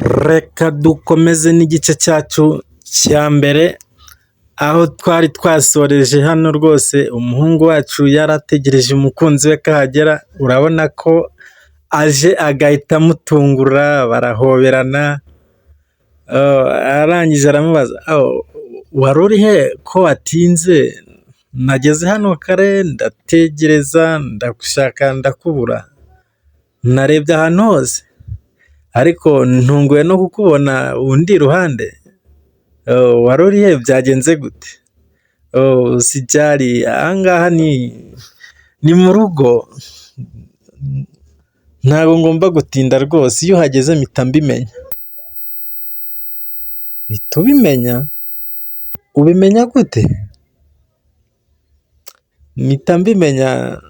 Reka dukomeze n'igice cyacu cya mbere, aho twari twasoreje hano rwose umuhungu wacu yarategereje umukunzi we ko ahagera, urabona ko aje agahita amutungura, barahoberana, arangije aramubaza wari uri he ko watinze? Nageze hano kare ndategereza ndagushaka ndakubura, narebye ahantu hose ariko ntunguwe no kukubona undi iruhande. Wari uri he byagenze gute? Sijari ahangaha ni mu rugo, ntabwo ngomba gutinda rwose, iyo uhageze mpita mbimenya. Uhita ubimenya? Ubimenya gute? Mpita mbimenya,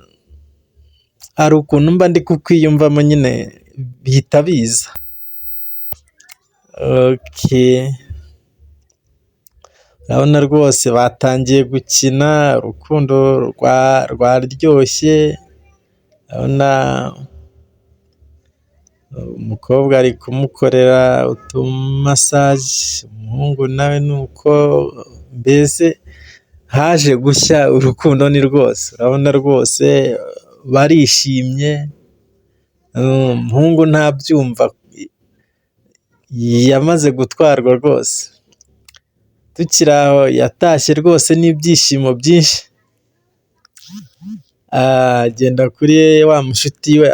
hari ukuntu mba ndi kukwiyumvamo nyine bihita biza. Urabona rwose batangiye gukina, urukundo rwaryoshye, urabona umukobwa ari kumukorera utumasaje, umuhungu nawe ni uko, mbese haje gushya, urukundo ni rwose, urabona rwose barishimye, umuhungu ntabyumva, yamaze gutwarwa rwose. Tukiri aho yatashye rwose n'ibyishimo byinshi, agenda kuri wa mushuti we,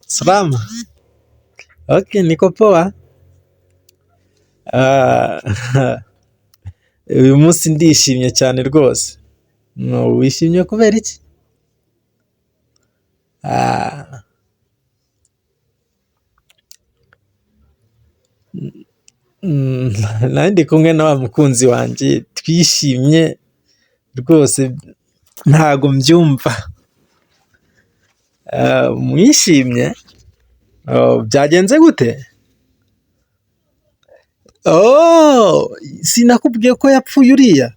salama, niko poa, uyu munsi ndishimye cyane rwose. Wishimye kubera iki? Nari ndi kumwe na wa mukunzi wanjye, twishimye rwose ntago mbyumva. Mwishimye? Byagenze gute? Sinakubwiye ko yapfuye uriya?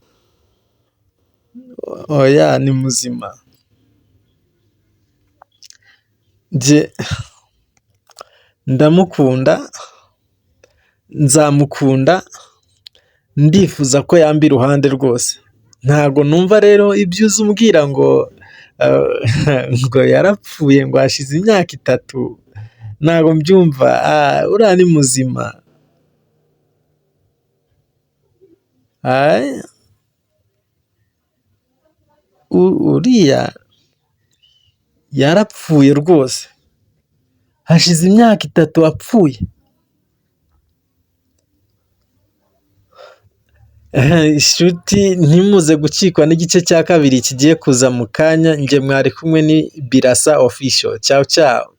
Oya, ni muzima. Njye ndamukunda, nzamukunda, ndifuza ko yamba iruhande rwose. Ntago numva rero ibyo uza umbwira ngo yarapfuye, ngo hashize imyaka 3, ntago mbyumva. Uriya ni muzima. Uriya yarapfuye rwose, hashize imyaka 3 apfuye. Inshuti ntimuze gucikwa n'igice cya kabiri kigiye kuza mu kanya. Njye mwari kumwe ni Birasa Official. Ciao ciao.